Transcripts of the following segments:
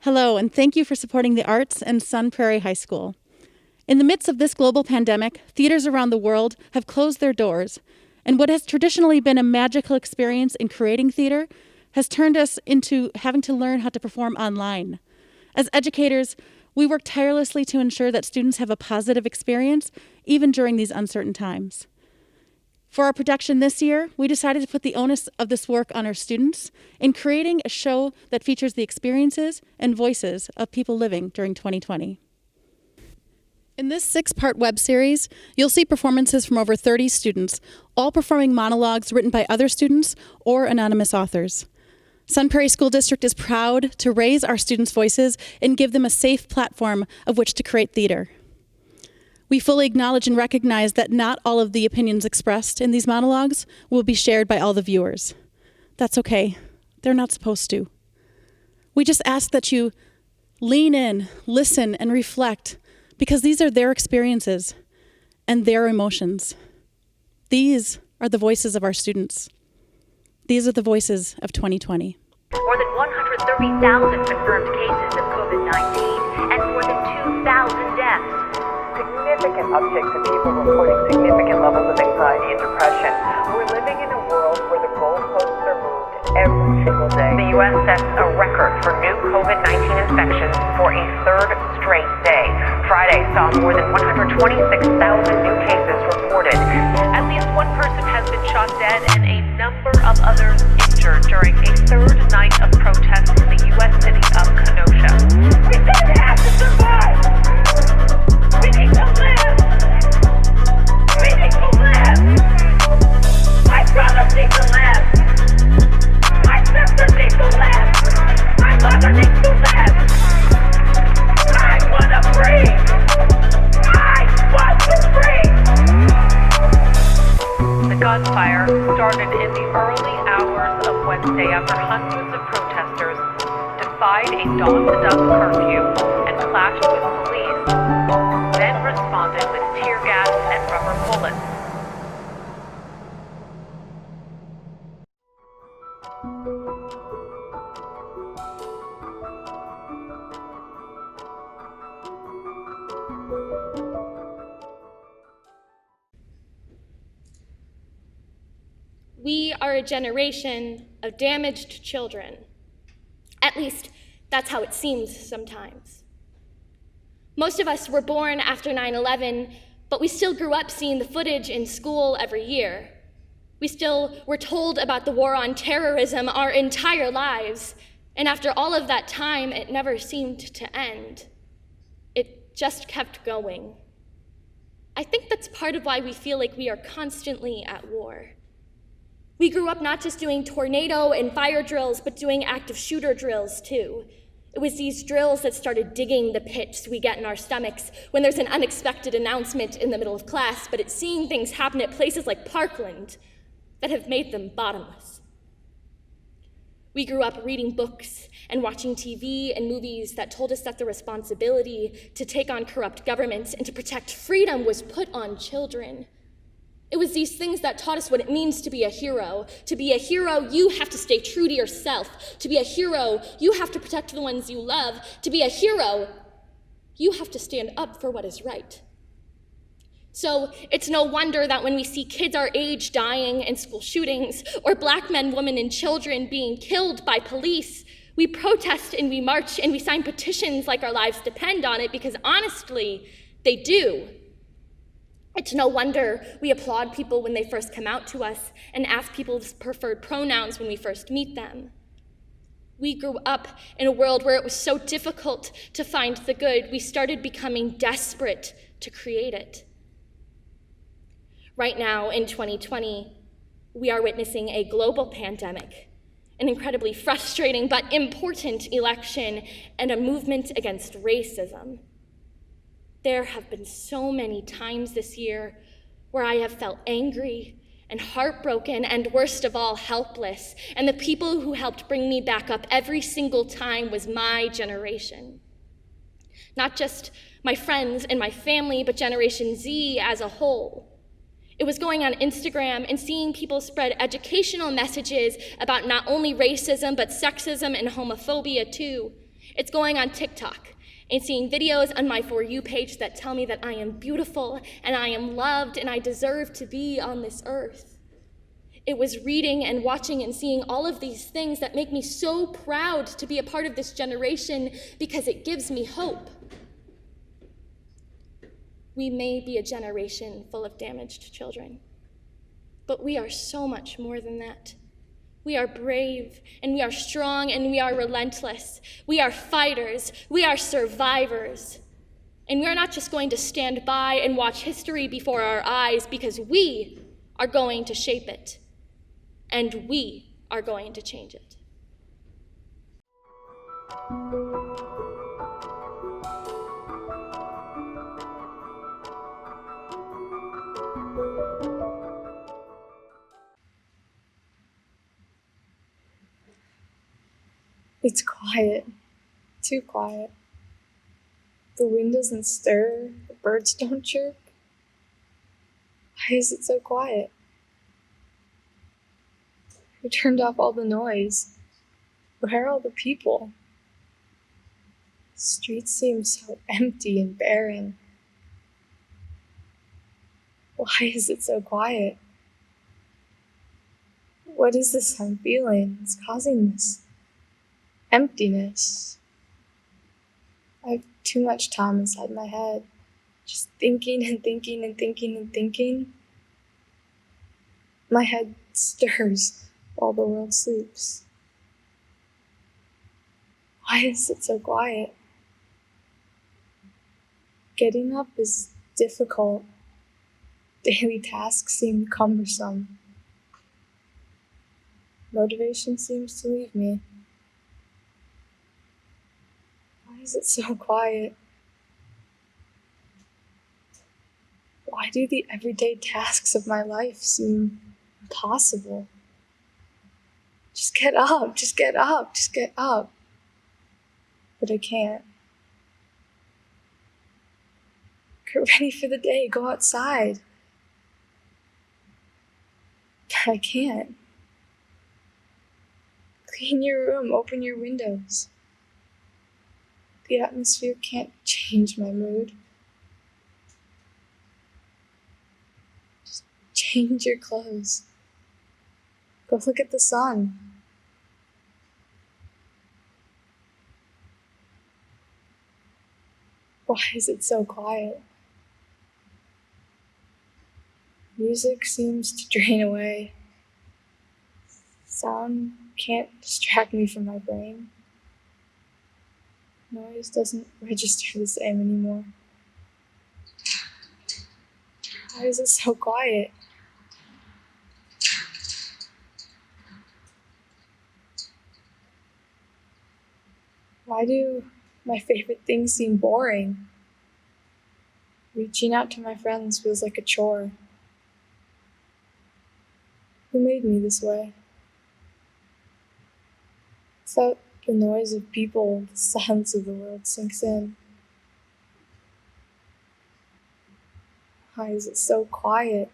Hello, and thank you for supporting the arts and Sun Prairie High School. In the midst of this global pandemic, theaters around the world have closed their doors, and what has traditionally been a magical experience in creating theater has turned us into having to learn how to perform online. As educators, we work tirelessly to ensure that students have a positive experience, even during these uncertain times. For our production this year, we decided to put the onus of this work on our students in creating a show that features the experiences and voices of people living during 2020. In this 6-part web series, you'll see performances from over 30 students, all performing monologues written by other students or anonymous authors. Sun Prairie School District is proud to raise our students' voices and give them a safe platform of which to create theater. We fully acknowledge and recognize that not all of the opinions expressed in these monologues will be shared by all the viewers. That's okay. They're not supposed to. We just ask that you lean in, listen, and reflect, because these are their experiences and their emotions. These are the voices of our students. These are the voices of 2020. More than 130,000 confirmed cases of COVID-19 and more than 2,000 deaths. Significant upticks in people reporting significant levels of anxiety and depression. We're living in a world where the goalposts are moved every single day. The U.S. sets a record for new COVID-19 infections for a third straight day. Friday saw more than 126,000 new cases reported. At least one person has been shot dead and a number of others injured during a third night of protests in the U.S. city of Kenosha. We didn't have to survive! We need to live! We need to live! My brothers need to live! My sisters need to live! My mother needs to live! I want to breathe! I want to breathe! The gunfire started in the early hours of Wednesday after hundreds of protesters defied a dawn-to-dusk curfew and clashed with police, then responded with tear gas and rubber bullets. We are a generation of damaged children. At least, that's how it seems sometimes. Most of us were born after 9/11, but we still grew up seeing the footage in school every year. We still were told about the war on terrorism our entire lives, and after all of that time, it never seemed to end. It just kept going. I think that's part of why we feel like we are constantly at war. We grew up not just doing tornado and fire drills, but doing active shooter drills too. It was these drills that started digging the pits we get in our stomachs when there's an unexpected announcement in the middle of class, but it's seeing things happen at places like Parkland that have made them bottomless. We grew up reading books and watching TV and movies that told us that the responsibility to take on corrupt governments and to protect freedom was put on children. It was these things that taught us what it means to be a hero. To be a hero, you have to stay true to yourself. To be a hero, you have to protect the ones you love. To be a hero, you have to stand up for what is right. So it's no wonder that when we see kids our age dying in school shootings, or Black men, women, and children being killed by police, we protest and we march and we sign petitions like our lives depend on it, because honestly, they do. It's no wonder we applaud people when they first come out to us and ask people's preferred pronouns when we first meet them. We grew up in a world where it was so difficult to find the good, we started becoming desperate to create it. Right now, in 2020, we are witnessing a global pandemic, an incredibly frustrating but important election, and a movement against racism. There have been so many times this year where I have felt angry and heartbroken and, worst of all, helpless. And the people who helped bring me back up every single time was my generation. Not just my friends and my family, but Generation Z as a whole. It was going on Instagram and seeing people spread educational messages about not only racism, but sexism and homophobia too. It's going on TikTok and seeing videos on my For You page that tell me that I am beautiful and I am loved and I deserve to be on this earth. It was reading and watching and seeing all of these things that make me so proud to be a part of this generation because it gives me hope. We may be a generation full of damaged children, but we are so much more than that. We are brave, and we are strong, and we are relentless. We are fighters. We are survivors. And we are not just going to stand by and watch history before our eyes, because we are going to shape it, and we are going to change it. It's quiet, too quiet. The wind doesn't stir, the birds don't chirp. Why is it so quiet? Who turned off all the noise? Where are all the people? The streets seem so empty and barren. Why is it so quiet? What is this I'm feeling? It's causing this emptiness. I have too much time inside my head, just thinking and thinking and thinking and thinking. My head stirs while the world sleeps. Why is it so quiet? Getting up is difficult. Daily tasks seem cumbersome. Motivation seems to leave me. Why is it so quiet? Why do the everyday tasks of my life seem impossible? Just get up, just get up, just get up. But I can't. Get ready for the day, go outside. But I can't. Clean your room, open your windows. The atmosphere can't change my mood. Just change your clothes. Go look at the sun. Why is it so quiet? Music seems to drain away. Sound can't distract me from my brain. Noise doesn't register the same anymore. Why is it so quiet? Why do my favorite things seem boring? Reaching out to my friends feels like a chore. Who made me this way? Without the noise of people, the silence of the world sinks in. Why is it so quiet?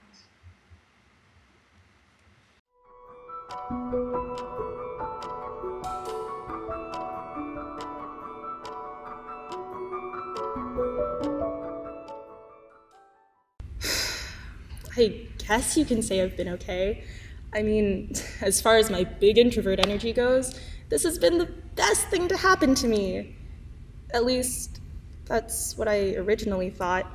I guess you can say I've been okay. I mean, as far as my big introvert energy goes, this has been the best thing to happen to me. At least, that's what I originally thought.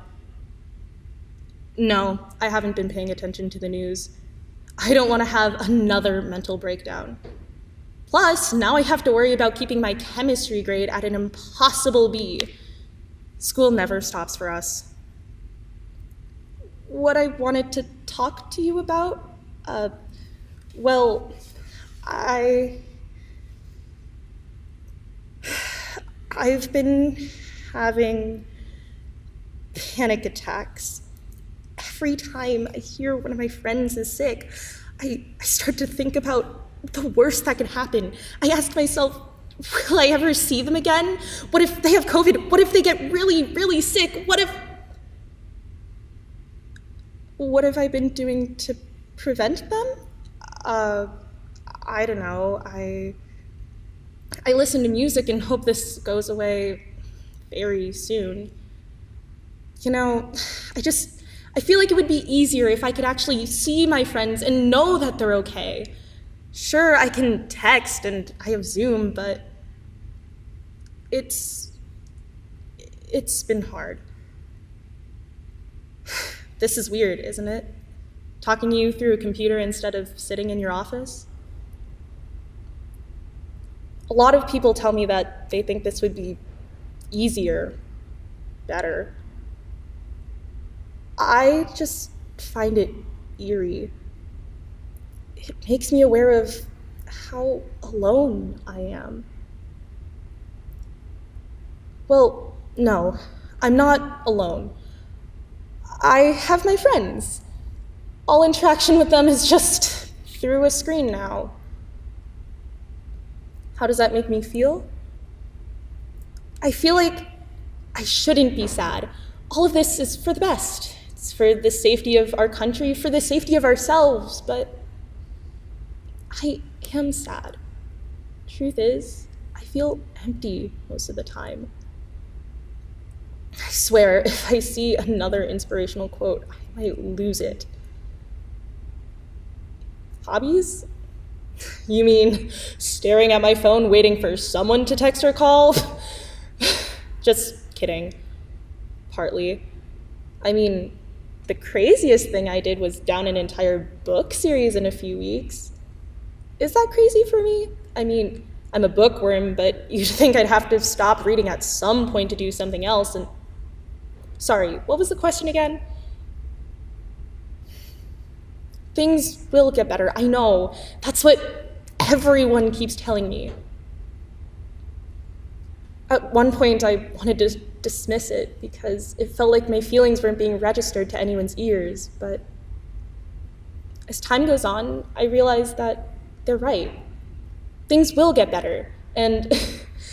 No, I haven't been paying attention to the news. I don't want to have another mental breakdown. Plus, now I have to worry about keeping my chemistry grade at an impossible B. School never stops for us. What I wanted to talk to you about? Well, I've been having panic attacks. Every time I hear one of my friends is sick, I start to think about the worst that can happen. I ask myself, will I ever see them again? What if they have COVID? What if they get really, really sick? What have I been doing to prevent them? I don't know. I listen to music and hope this goes away very soon. You know, I feel like it would be easier if I could actually see my friends and know that they're okay. Sure, I can text and I have Zoom, but it's been hard. This is weird, isn't it? Talking to you through a computer instead of sitting in your office. A lot of people tell me that they think this would be easier, better. I just find it eerie. It makes me aware of how alone I am. Well, no, I'm not alone. I have my friends. All interaction with them is just through a screen now. How does that make me feel? I feel like I shouldn't be sad. All of this is for the best. It's for the safety of our country, for the safety of ourselves, but I am sad. Truth is, I feel empty most of the time. I swear, if I see another inspirational quote, I might lose it. Hobbies? You mean staring at my phone waiting for someone to text or call? Just kidding. Partly. I mean, the craziest thing I did was down an entire book series in a few weeks. Is that crazy for me? I mean, I'm a bookworm, but you'd think I'd have to stop reading at some point to do something else, and sorry, what was the question again? Things will get better, I know. That's what everyone keeps telling me. At one point, I wanted to dismiss it because it felt like my feelings weren't being registered to anyone's ears, but as time goes on, I realize that they're right. Things will get better, and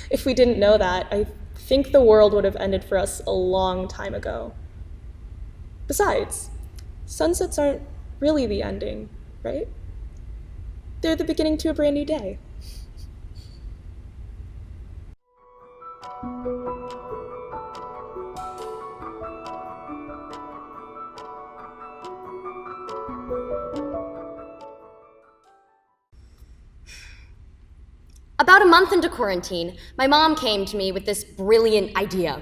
if we didn't know that, I think the world would have ended for us a long time ago. Besides, sunsets aren't really the ending, right? They're the beginning to a brand new day. About a month into quarantine, my mom came to me with this brilliant idea.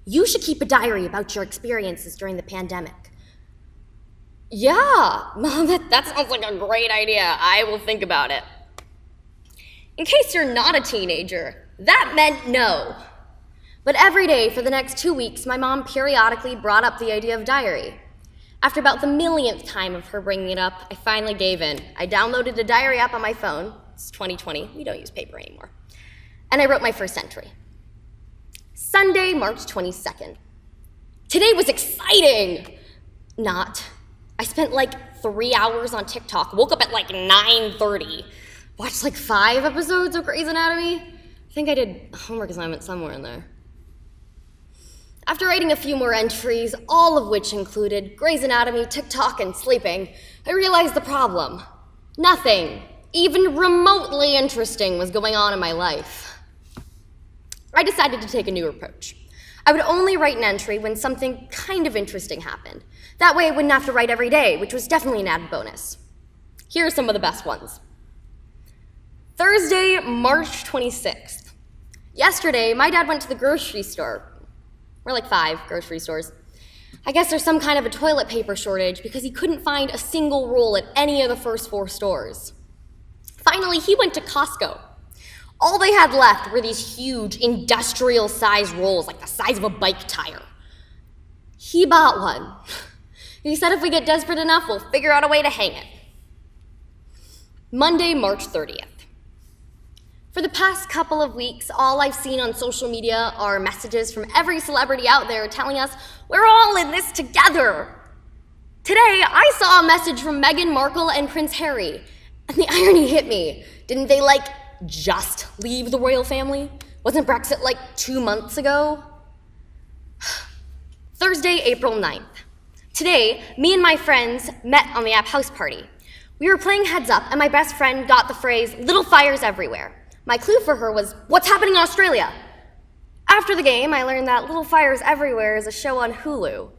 You should keep a diary about your experiences during the pandemic. Yeah, Mom, that sounds like a great idea. I will think about it. In case you're not a teenager, that meant no. But every day for the next 2 weeks, my mom periodically brought up the idea of diary. After about the millionth time of her bringing it up, I finally gave in. I downloaded a diary app on my phone. It's 2020, we don't use paper anymore. And I wrote my first entry. Sunday, March 22nd. Today was exciting! Not. I spent like 3 hours on TikTok, woke up at like 9:30, watched like 5 episodes of Grey's Anatomy. I think I did a homework assignment somewhere in there. After writing a few more entries, all of which included Grey's Anatomy, TikTok, and sleeping, I realized the problem. Nothing, even remotely interesting, was going on in my life. I decided to take a new approach. I would only write an entry when something kind of interesting happened. That way I wouldn't have to write every day, which was definitely an added bonus. Here are some of the best ones. Thursday, March 26th. Yesterday, my dad went to the grocery store. We're like 5 grocery stores. I guess there's some kind of a toilet paper shortage because he couldn't find a single roll at any of the first 4 stores. Finally, he went to Costco. All they had left were these huge industrial-sized rolls, like the size of a bike tire. He bought one. He said if we get desperate enough, we'll figure out a way to hang it. Monday, March 30th. For the past couple of weeks, all I've seen on social media are messages from every celebrity out there telling us we're all in this together. Today, I saw a message from Meghan Markle and Prince Harry, and the irony hit me. Didn't they, just leave the royal family? Wasn't Brexit, 2 months ago? Thursday, April 9th. Today, me and my friends met on the app house party. We were playing Heads Up, and my best friend got the phrase, "little fires everywhere." My clue for her was, what's happening in Australia? After the game, I learned that Little Fires Everywhere is a show on Hulu.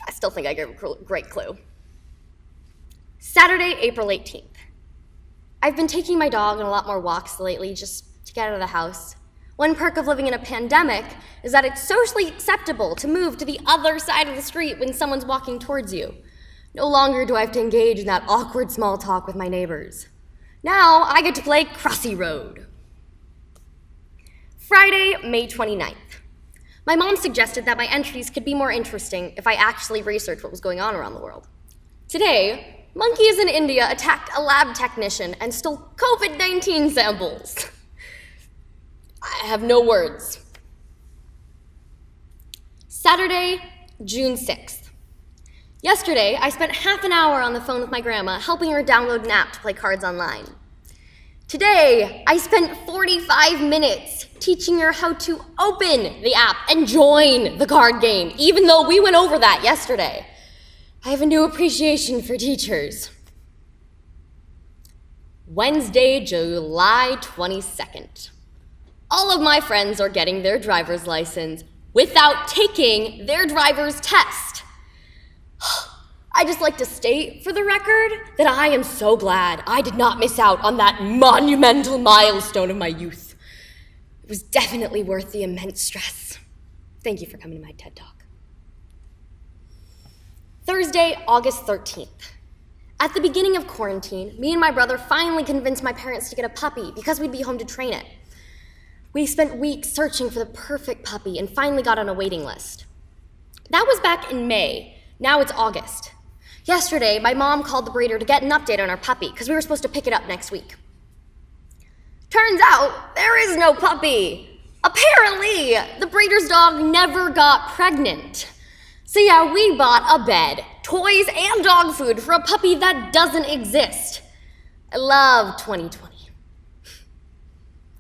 I still think I gave a great clue. Saturday, April 18th. I've been taking my dog on a lot more walks lately just to get out of the house. One perk of living in a pandemic is that it's socially acceptable to move to the other side of the street when someone's walking towards you. No longer do I have to engage in that awkward small talk with my neighbors. Now I get to play Crossy Road. Friday, May 29th. My mom suggested that my entries could be more interesting if I actually researched what was going on around the world. Today, monkeys in India attacked a lab technician and stole COVID-19 samples. I have no words. Saturday, June 6th. Yesterday, I spent half an hour on the phone with my grandma, helping her download an app to play cards online. Today, I spent 45 minutes teaching her how to open the app and join the card game, even though we went over that yesterday. I have a new appreciation for teachers. Wednesday, July 22nd. All of my friends are getting their driver's license without taking their driver's test. I just like to state for the record that I am so glad I did not miss out on that monumental milestone of my youth. It was definitely worth the immense stress. Thank you for coming to my TED Talk. Thursday, August 13th. At the beginning of quarantine, me and my brother finally convinced my parents to get a puppy because we'd be home to train it. We spent weeks searching for the perfect puppy and finally got on a waiting list. That was back in May. Now it's August. Yesterday, my mom called the breeder to get an update on our puppy because we were supposed to pick it up next week. Turns out, there is no puppy. Apparently, the breeder's dog never got pregnant. So yeah, we bought a bed, toys, and dog food for a puppy that doesn't exist. I love 2020.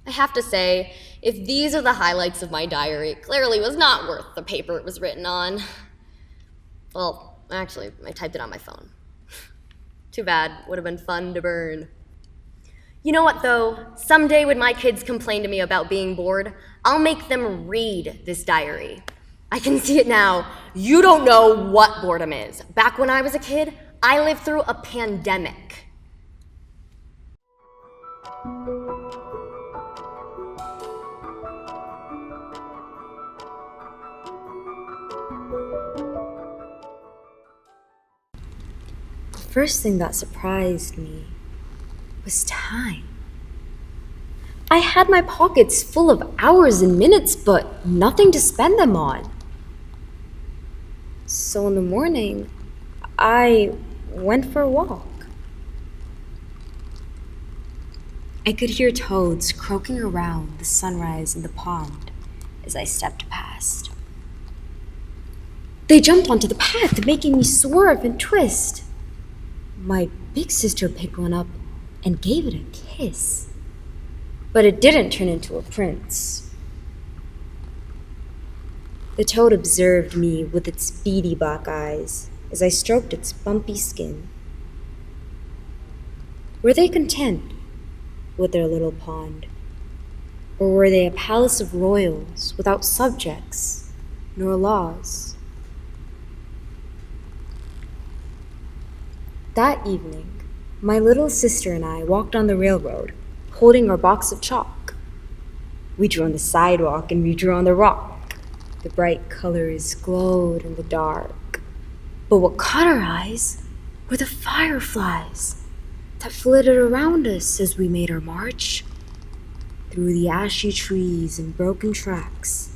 I have to say, if these are the highlights of my diary, it clearly was not worth the paper it was written on. Well, actually, I typed it on my phone. Too bad, would have been fun to burn. You know what though? Someday when my kids complain to me about being bored, I'll make them read this diary. I can see it now. You don't know what boredom is. Back when I was a kid, I lived through a pandemic. The first thing that surprised me was time. I had my pockets full of hours and minutes, but nothing to spend them on. So in the morning, I went for a walk. I could hear toads croaking around the sunrise in the pond as I stepped past. They jumped onto the path, making me swerve and twist. My big sister picked one up and gave it a kiss. But it didn't turn into a prince. The toad observed me with its beady black eyes as I stroked its bumpy skin. Were they content with their little pond? Or were they a palace of royals without subjects nor laws? That evening, my little sister and I walked on the railroad, holding our box of chalk. We drew on the sidewalk and we drew on the rock. The bright colors glowed in the dark. But what caught our eyes were the fireflies that flitted around us as we made our march through the ashy trees and broken tracks.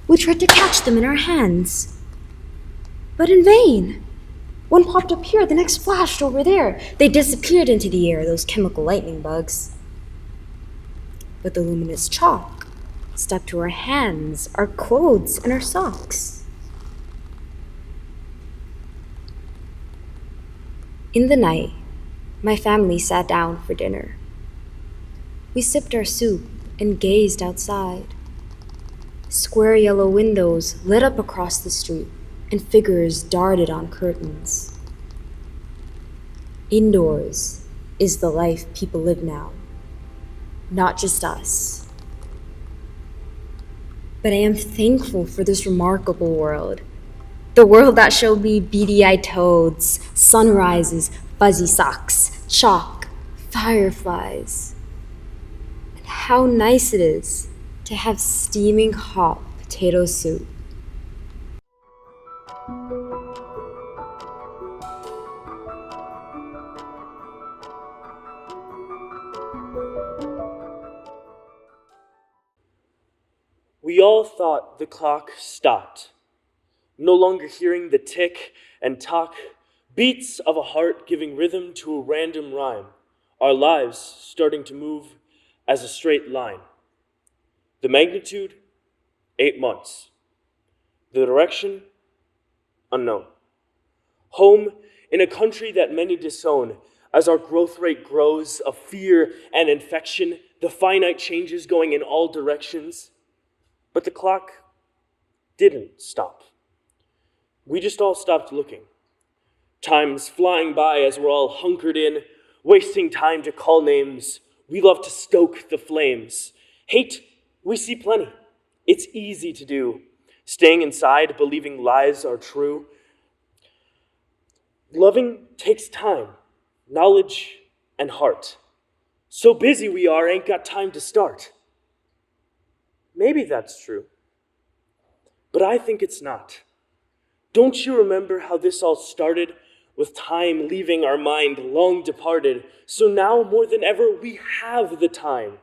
We tried to catch them in our hands, but in vain. One popped up here, the next flashed over there. They disappeared into the air, those chemical lightning bugs. But the luminous chalk stuck to our hands, our clothes, and our socks. In the night, my family sat down for dinner. We sipped our soup and gazed outside. Square yellow windows lit up across the street, and figures darted on curtains. Indoors is the life people live now, not just us. But I am thankful for this remarkable world. The world that showed me beady-eyed toads, sunrises, fuzzy socks, chalk, fireflies. And how nice it is to have steaming hot potato soup. We all thought the clock stopped, no longer hearing the tick and tock, beats of a heart giving rhythm to a random rhyme, our lives starting to move as a straight line. The magnitude, 8 months. The direction, unknown. Home in a country that many disown, as our growth rate grows of fear and infection, the finite changes going in all directions. But the clock didn't stop. We just all stopped looking. Time's flying by as we're all hunkered in, wasting time to call names. We love to stoke the flames. Hate, we see plenty. It's easy to do. Staying inside, believing lies are true. Loving takes time, knowledge, and heart. So busy we are, ain't got time to start. Maybe that's true, but I think it's not. Don't you remember how this all started with time leaving our mind long departed? So now more than ever, we have the time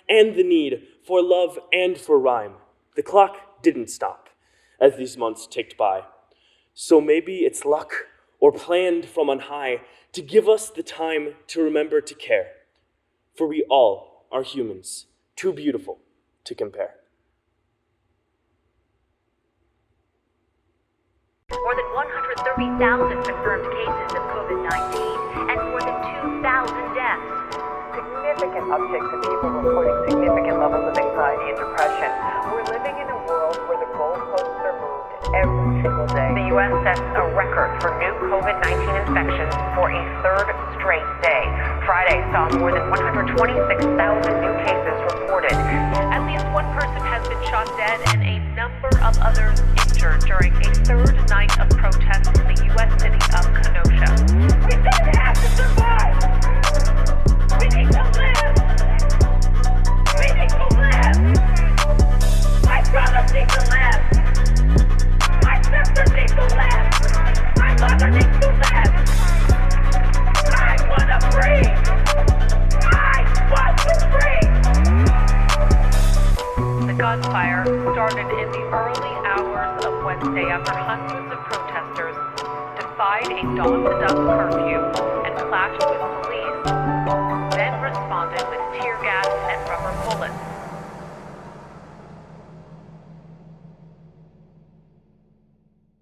and the need for love and for rhyme. The clock didn't stop as these months ticked by. So maybe it's luck or planned from on high to give us the time to remember to care. For we all are humans, too beautiful to compare. More than 130,000 confirmed cases of COVID-19 and more than 2,000 deaths. Significant upticks in people reporting significant levels of anxiety and depression. We're living in a world where the goalposts are moved every single day. The U.S. sets a record for new COVID-19 infections for a third straight day. Friday saw more than 126,000 new cases reported. At least one person has been shot dead and a number of others injured during a third night of protests in the U.S. city of Kenosha. We don't have to survive. We need to live. We need to live. My brothers need to live. My sisters need to live. My mother needs to live. I want to breathe. I want to breathe. The gunfire started in the early hours of Wednesday after hundreds of protesters defied a dawn-to-dusk curfew